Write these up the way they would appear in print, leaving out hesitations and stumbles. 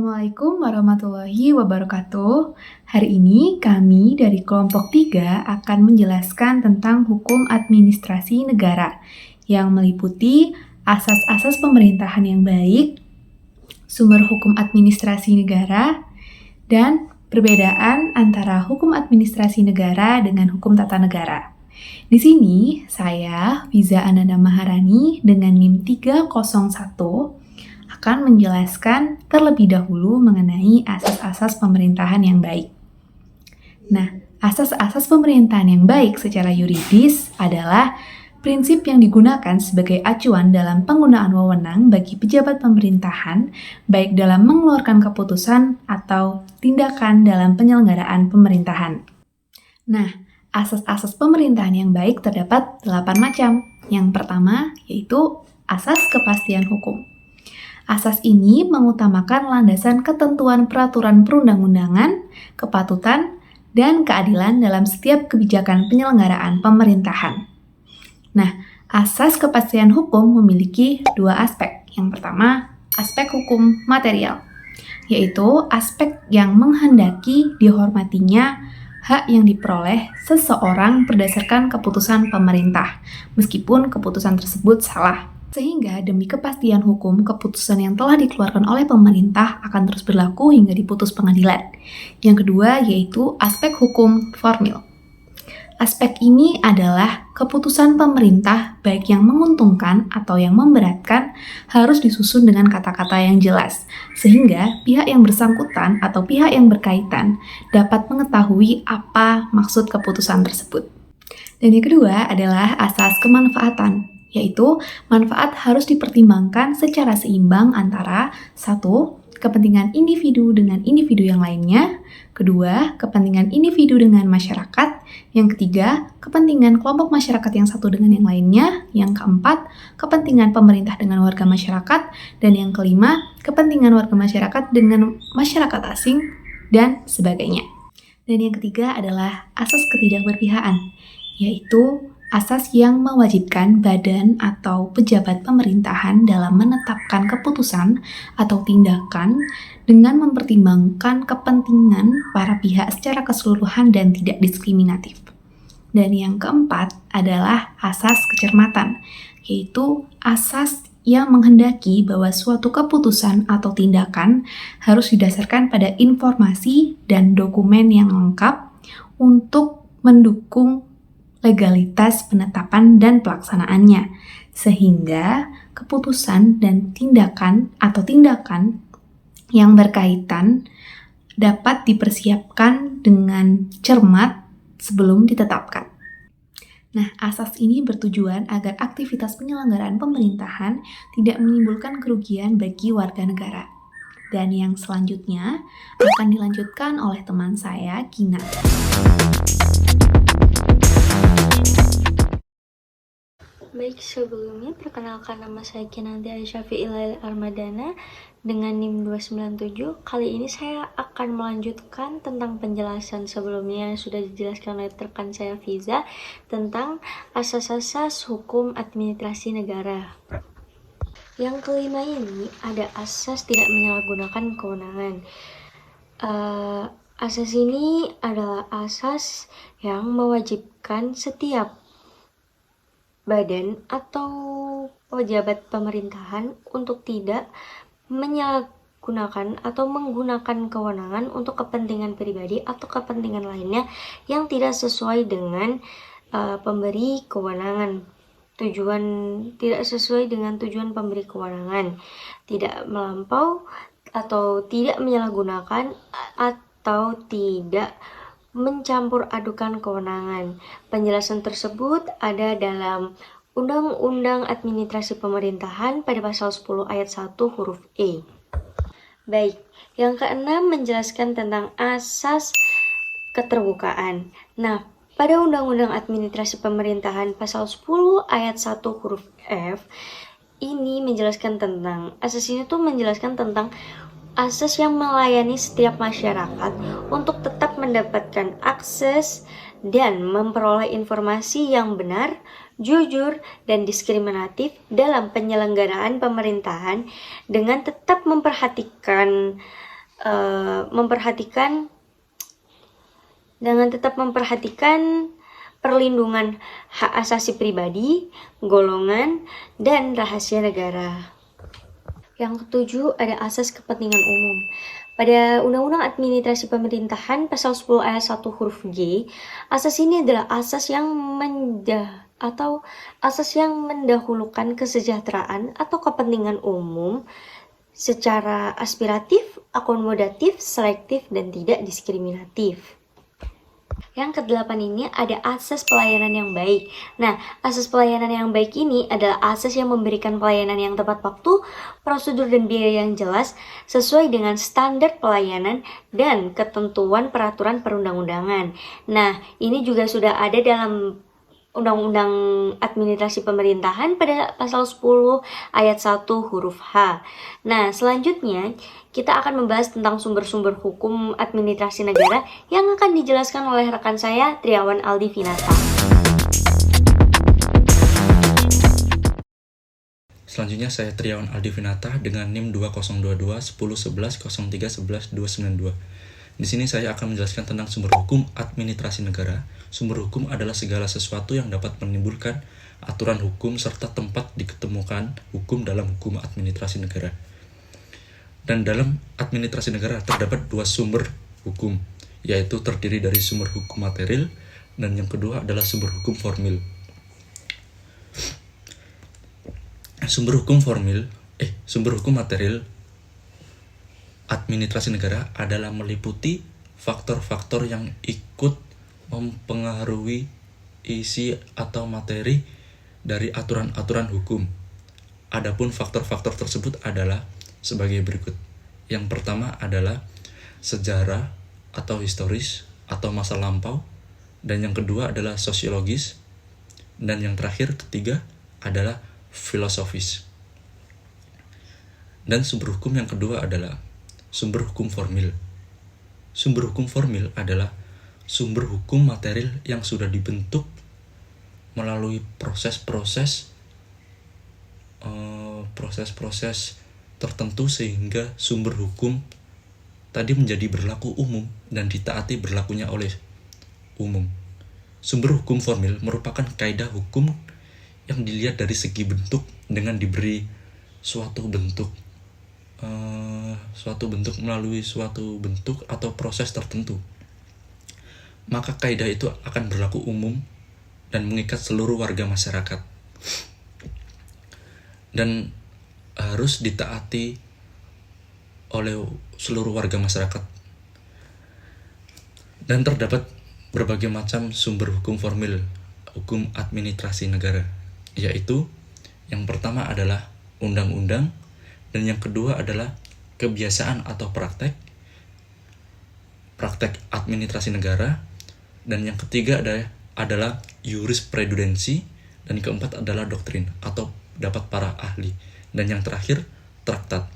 Assalamualaikum warahmatullahi wabarakatuh. Hari ini kami dari kelompok 3 akan menjelaskan tentang hukum administrasi negara yang meliputi asas-asas pemerintahan yang baik, sumber hukum administrasi negara, dan perbedaan antara hukum administrasi negara dengan hukum tata negara. Di sini saya, Fiza Ananda Maharani dengan NIM 301 akan menjelaskan terlebih dahulu mengenai asas-asas pemerintahan yang baik. Nah, asas-asas pemerintahan yang baik secara yuridis adalah prinsip yang digunakan sebagai acuan dalam penggunaan wewenang bagi pejabat pemerintahan, baik dalam mengeluarkan keputusan atau tindakan dalam penyelenggaraan pemerintahan. Nah, asas-asas pemerintahan yang baik terdapat 8 macam. Yang pertama yaitu asas kepastian hukum. Asas ini mengutamakan landasan ketentuan peraturan perundang-undangan, kepatutan, dan keadilan dalam setiap kebijakan penyelenggaraan pemerintahan. Nah, asas kepastian hukum memiliki dua aspek. Yang pertama, aspek hukum material, yaitu aspek yang menghendaki dihormatinya hak yang diperoleh seseorang berdasarkan keputusan pemerintah, meskipun keputusan tersebut salah. Sehingga demi kepastian hukum, keputusan yang telah dikeluarkan oleh pemerintah akan terus berlaku hingga diputus pengadilan. Yang kedua yaitu aspek hukum formil. Aspek ini adalah keputusan pemerintah baik yang menguntungkan atau yang memberatkan harus disusun dengan kata-kata yang jelas, sehingga pihak yang bersangkutan atau pihak yang berkaitan dapat mengetahui apa maksud keputusan tersebut. Dan yang kedua adalah asas kemanfaatan, yaitu manfaat harus dipertimbangkan secara seimbang antara 1. Kepentingan individu dengan individu yang lainnya, kedua, kepentingan individu dengan masyarakat, yang ketiga, kepentingan kelompok masyarakat yang satu dengan yang lainnya, yang keempat, kepentingan pemerintah dengan warga masyarakat, dan yang kelima, kepentingan warga masyarakat dengan masyarakat asing, dan sebagainya. Dan yang ketiga adalah asas ketidakberpihakan, yaitu asas yang mewajibkan badan atau pejabat pemerintahan dalam menetapkan keputusan atau tindakan dengan mempertimbangkan kepentingan para pihak secara keseluruhan dan tidak diskriminatif. Dan yang keempat adalah asas kecermatan, yaitu asas yang menghendaki bahwa suatu keputusan atau tindakan harus didasarkan pada informasi dan dokumen yang lengkap untuk mendukung legalitas penetapan dan pelaksanaannya, sehingga keputusan dan tindakan yang berkaitan dapat dipersiapkan dengan cermat sebelum ditetapkan. Nah, asas ini bertujuan agar aktivitas penyelenggaraan pemerintahan tidak menimbulkan kerugian bagi warga negara. Dan yang selanjutnya akan dilanjutkan oleh teman saya, Gina. Baik, sebelumnya perkenalkan nama saya Kinanti Aisyah Ilail Armadana dengan NIM 297. Kali ini saya akan melanjutkan tentang penjelasan sebelumnya yang sudah dijelaskan oleh rekan saya Fiza tentang asas-asas hukum administrasi negara. Yang kelima ini ada asas tidak menyalahgunakan kewenangan. Asas ini adalah asas yang mewajibkan setiap badan atau pejabat pemerintahan untuk tidak menyalahgunakan atau menggunakan kewenangan untuk kepentingan pribadi atau kepentingan lainnya yang tidak sesuai dengan pemberi kewenangan. Tidak sesuai dengan tujuan pemberi kewenangan, tidak melampau atau tidak menyalahgunakan atau tidak mencampur adukan kewenangan. Penjelasan tersebut ada dalam Undang-Undang Administrasi Pemerintahan pada pasal 10 ayat 1 huruf E. Baik, yang keenam menjelaskan tentang asas keterbukaan. Nah, pada Undang-Undang Administrasi Pemerintahan pasal 10 ayat 1 huruf F ini menjelaskan tentang asas yang melayani setiap masyarakat untuk tetap mendapatkan akses dan memperoleh informasi yang benar, jujur, dan diskriminatif dalam penyelenggaraan pemerintahan dengan tetap memperhatikan memperhatikan perlindungan hak asasi pribadi, golongan, dan rahasia negara. Yang ketujuh ada asas kepentingan umum. Pada Undang-Undang Administrasi Pemerintahan Pasal 10 ayat 1 huruf G, asas ini adalah asas yang mendahulukan kesejahteraan atau kepentingan umum secara aspiratif, akomodatif, selektif, dan tidak diskriminatif. Yang kedelapan ini ada asas pelayanan yang baik. Nah, asas pelayanan yang baik ini adalah asas yang memberikan pelayanan yang tepat waktu, prosedur dan biaya yang jelas, sesuai dengan standar pelayanan dan ketentuan peraturan perundang-undangan. Nah, ini juga sudah ada dalam Undang-Undang Administrasi Pemerintahan pada pasal 10 ayat 1 huruf H. Nah, selanjutnya kita akan membahas tentang sumber-sumber hukum administrasi negara yang akan dijelaskan oleh rekan saya, Triawan Aldi Vinata. Selanjutnya saya Triawan Aldi Vinata dengan NIM 2022 10 11 03 11 292. Di sini saya akan menjelaskan tentang sumber hukum administrasi negara. Sumber hukum adalah segala sesuatu yang dapat menimbulkan aturan hukum serta tempat diketemukan hukum dalam hukum administrasi negara. Dan dalam administrasi negara terdapat dua sumber hukum, yaitu terdiri dari sumber hukum material dan yang kedua adalah sumber hukum formil. Sumber hukum material administrasi negara adalah meliputi faktor-faktor yang ikut mempengaruhi isi atau materi dari aturan-aturan hukum. Adapun faktor-faktor tersebut adalah sebagai berikut. Yang pertama adalah sejarah atau historis atau masa lampau, dan yang kedua adalah sosiologis, dan yang terakhir ketiga adalah filosofis. Dan sumber hukum yang kedua adalah sumber hukum formil. Sumber hukum formil adalah sumber hukum material yang sudah dibentuk melalui proses-proses tertentu sehingga sumber hukum tadi menjadi berlaku umum dan ditaati berlakunya oleh umum. Sumber hukum formil merupakan kaidah hukum yang dilihat dari segi bentuk dengan diberi suatu bentuk melalui suatu bentuk atau proses tertentu. Maka kaidah itu akan berlaku umum dan mengikat seluruh warga masyarakat dan harus ditaati oleh seluruh warga masyarakat. Dan terdapat berbagai macam sumber hukum formil hukum administrasi negara, yaitu yang pertama adalah undang-undang, dan yang kedua adalah kebiasaan atau praktek administrasi negara, dan yang ketiga adalah jurisprudensi, dan yang keempat adalah doktrin atau pendapat para ahli, dan yang terakhir traktat.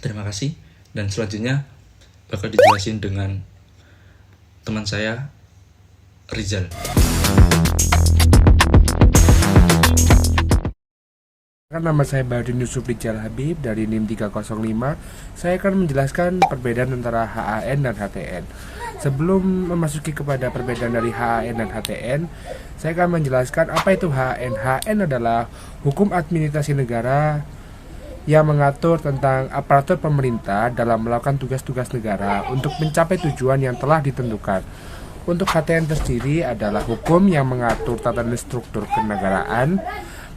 Terima kasih, dan selanjutnya bakal dijelasin dengan teman saya Rizal. Nama saya Badrun Yusuf Rizal Habib dari NIM 305. Saya akan menjelaskan perbedaan antara HAN dan HTN. Sebelum memasuki kepada perbedaan dari HAN dan HTN, saya akan menjelaskan apa itu HAN. HAN adalah hukum administrasi negara yang mengatur tentang aparatur pemerintah dalam melakukan tugas-tugas negara untuk mencapai tujuan yang telah ditentukan. Untuk HTN tersendiri adalah hukum yang mengatur tata dan struktur kenegaraan,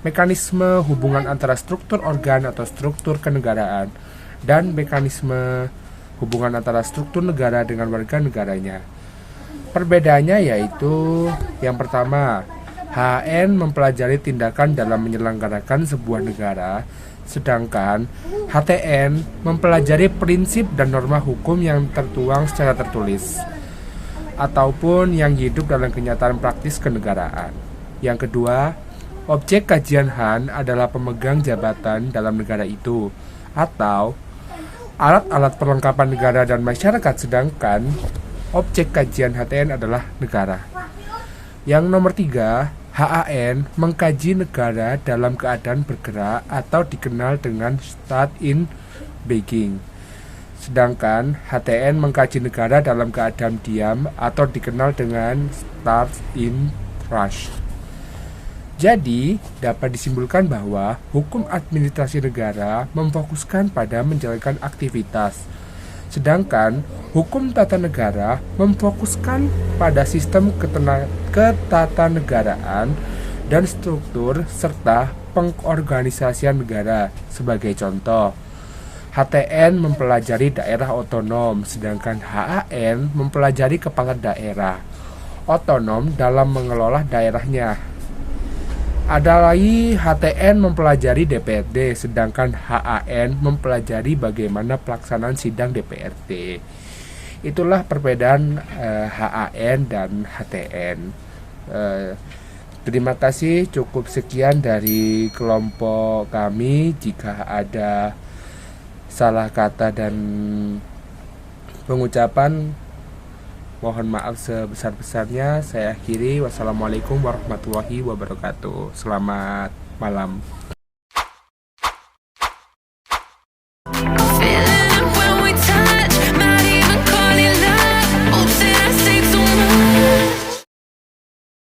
mekanisme hubungan antara struktur organ atau struktur kenegaraan, dan mekanisme hubungan antara struktur negara dengan warga negaranya. Perbedaannya yaitu yang pertama, HN mempelajari tindakan dalam menyelenggarakan sebuah negara, sedangkan HTN mempelajari prinsip dan norma hukum yang tertuang secara tertulis ataupun yang hidup dalam kenyataan praktis kenegaraan. Yang kedua, objek kajian HAN adalah pemegang jabatan dalam negara itu atau alat-alat perlengkapan negara dan masyarakat, sedangkan objek kajian HTN adalah negara. Yang nomor 3, HAN mengkaji negara dalam keadaan bergerak atau dikenal dengan state in being. Sedangkan HTN mengkaji negara dalam keadaan diam atau dikenal dengan start in rush. Jadi, dapat disimpulkan bahwa hukum administrasi negara memfokuskan pada menjalankan aktivitas, sedangkan hukum tata negara memfokuskan pada sistem ketatanegaraan dan struktur serta pengorganisasian negara. Sebagai contoh, HTN mempelajari daerah otonom, sedangkan HAN mempelajari kepala daerah otonom dalam mengelola daerahnya. Ada lagi HTN mempelajari DPRD, sedangkan HAN mempelajari bagaimana pelaksanaan sidang DPRD. Itulah perbedaan HAN dan HTN. Terima kasih, cukup sekian dari kelompok kami. Jika ada salah kata dan pengucapan, mohon maaf sebesar-besarnya. Saya akhiri. Wassalamualaikum warahmatullahi wabarakatuh. Selamat malam.